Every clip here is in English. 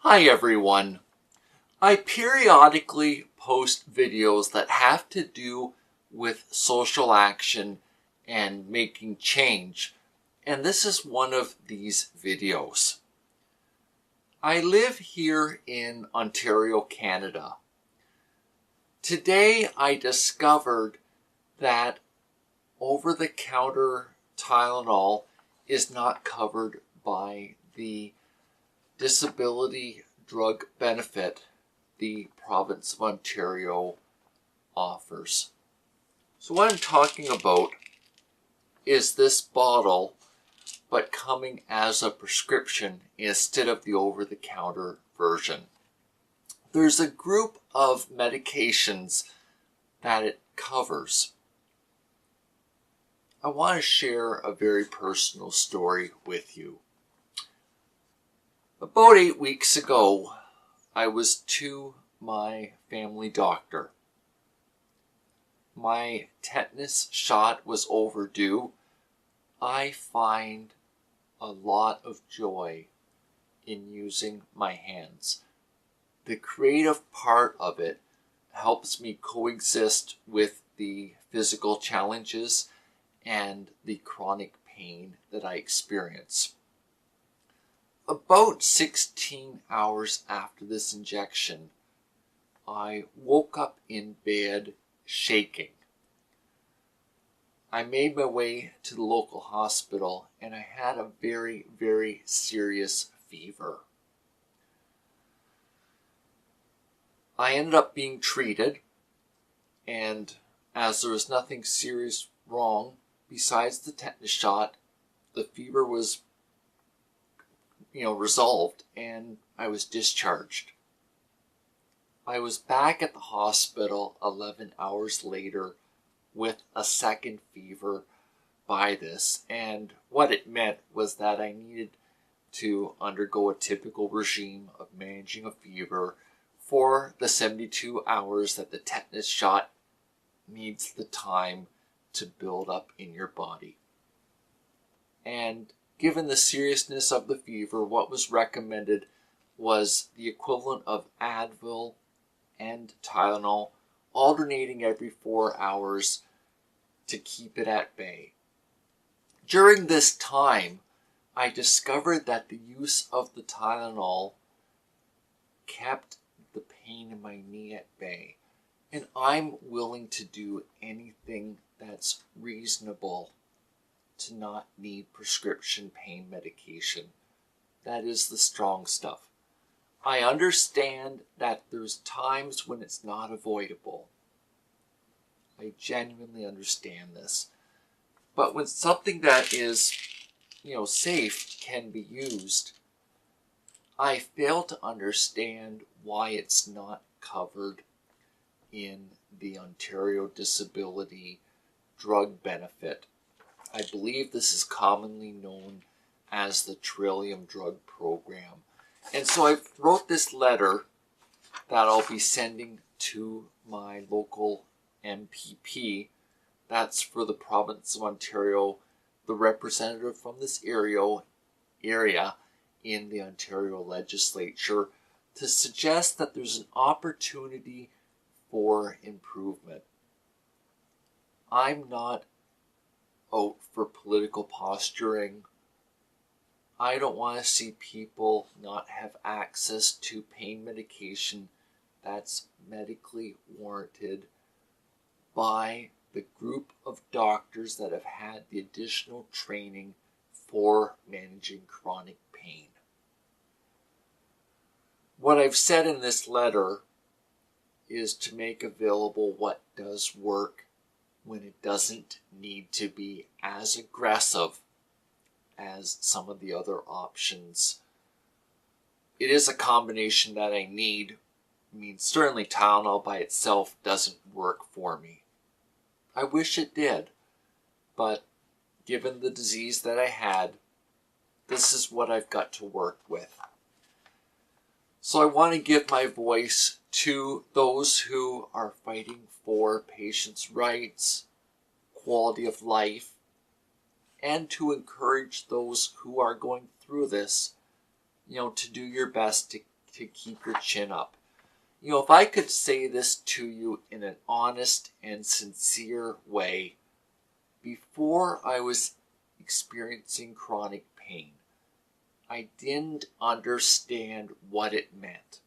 Hi everyone. I periodically post videos that have to do with social action and making change, and this is one of these videos. I live here in Ontario, Canada. Today I discovered that over-the-counter Tylenol is not covered by the disability drug benefit the province of Ontario offers. So what I'm talking about is this bottle, but coming as a prescription instead of the over-the-counter version. There's a group of medications that it covers. I want to share a very personal story with you. About 8 weeks ago, I was to my family doctor. My tetanus shot was overdue. I find a lot of joy in using my hands. The creative part of it helps me coexist with the physical challenges and the chronic pain that I experience. About 16 hours after this injection, I woke up in bed shaking. I made my way to the local hospital and I had a very, very serious fever. I ended up being treated, and as there was nothing serious wrong besides the tetanus shot, the fever was resolved, and I was discharged. I was back at the hospital 11 hours later with a second fever by this, and what it meant was that I needed to undergo a typical regime of managing a fever for the 72 hours that the tetanus shot needs the time to build up in your body. And given the seriousness of the fever, what was recommended was the equivalent of Advil and Tylenol, alternating every 4 hours to keep it at bay. During this time, I discovered that the use of the Tylenol kept the pain in my knee at bay, and I'm willing to do anything that's reasonable to not need prescription pain medication. That is the strong stuff. I understand that there's times when it's not avoidable. I genuinely understand this. But when something that is, safe can be used, I fail to understand why it's not covered in the Ontario Disability Drug Benefit. I believe this is commonly known as the Trillium drug program. And so I wrote this letter that I'll be sending to my local MPP. That's for the province of Ontario, the representative from this area in the Ontario legislature, to suggest that there's an opportunity for improvement. I'm not out for political posturing. I don't want to see people not have access to pain medication that's medically warranted by the group of doctors that have had the additional training for managing chronic pain. What I've said in this letter is to make available what does work when it doesn't need to be as aggressive as some of the other options. It is a combination that I need. I mean, certainly Tylenol by itself doesn't work for me. I wish it did, but given the disease that I had, this is what I've got to work with. So I want to give my voice to those who are fighting for patients' rights, quality of life, and to encourage those who are going through this, to do your best to keep your chin up. You know, if I could say this to you in an honest and sincere way, before I was experiencing chronic pain, I didn't understand what it meant.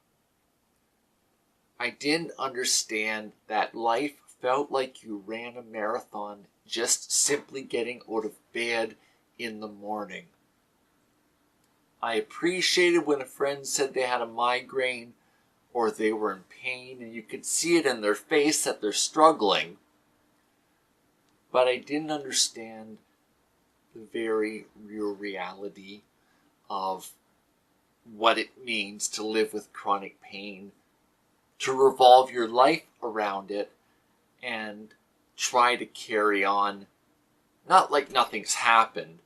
I didn't understand that life felt like you ran a marathon just simply getting out of bed in the morning. I appreciated when a friend said they had a migraine or they were in pain and you could see it in their face that they're struggling. But I didn't understand the very real reality of what it means to live with chronic pain, to revolve your life around it and try to carry on, not like nothing's happened,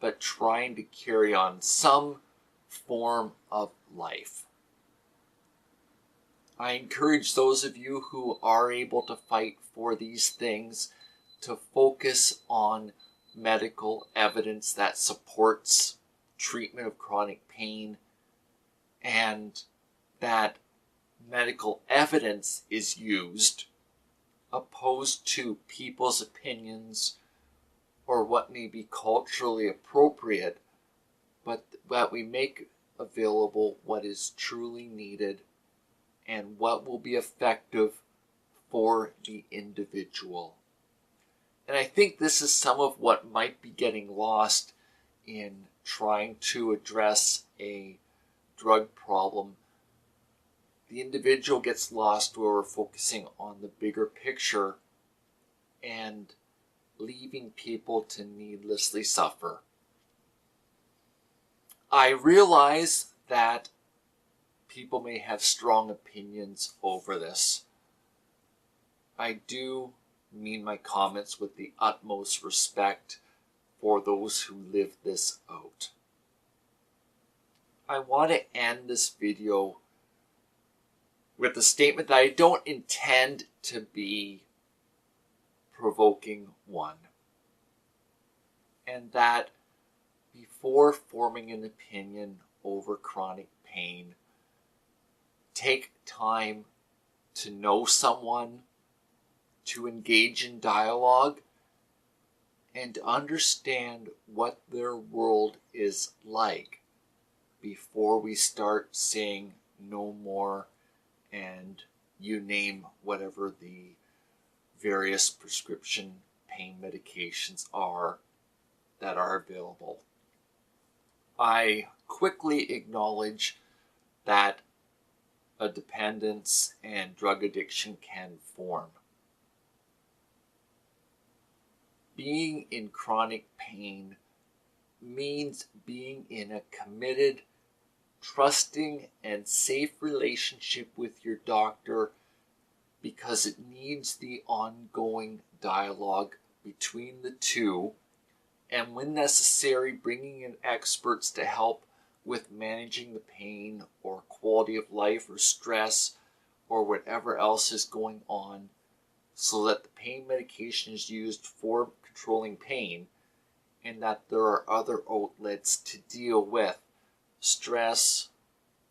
but trying to carry on some form of life. I encourage those of you who are able to fight for these things to focus on medical evidence that supports treatment of chronic pain, and that medical evidence is used opposed to people's opinions or what may be culturally appropriate, but that we make available what is truly needed and what will be effective for the individual. And I think this is some of what might be getting lost in trying to address a drug problem. The individual gets lost where we're focusing on the bigger picture and leaving people to needlessly suffer. I realize that people may have strong opinions over this. I do mean my comments with the utmost respect for those who live this out. I want to end this video with a statement that I don't intend to be provoking one, and that before forming an opinion over chronic pain, take time to know someone, to engage in dialogue, and understand what their world is like before we start saying no more and you name whatever the various prescription pain medications are that are available. I quickly acknowledge that a dependence and drug addiction can form. Being in chronic pain means being in a committed, trusting, and safe relationship with your doctor, because it needs the ongoing dialogue between the two, and when necessary, bringing in experts to help with managing the pain or quality of life or stress or whatever else is going on, so that the pain medication is used for controlling pain, and that there are other outlets to deal with stress,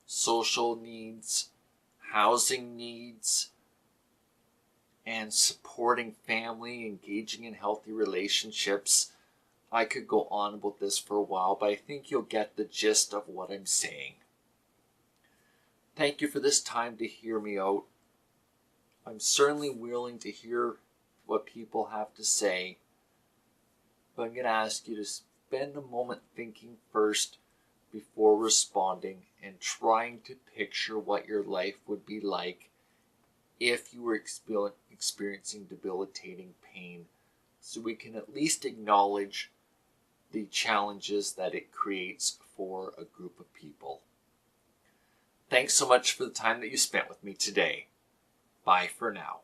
social needs, housing needs, and supporting family, engaging in healthy relationships. I could go on about this for a while, but I think you'll get the gist of what I'm saying. Thank you for this time to hear me out. I'm certainly willing to hear what people have to say, but I'm going to ask you to spend a moment thinking first before responding and trying to picture what your life would be like if you were experiencing debilitating pain, so we can at least acknowledge the challenges that it creates for a group of people. Thanks so much for the time that you spent with me today. Bye for now.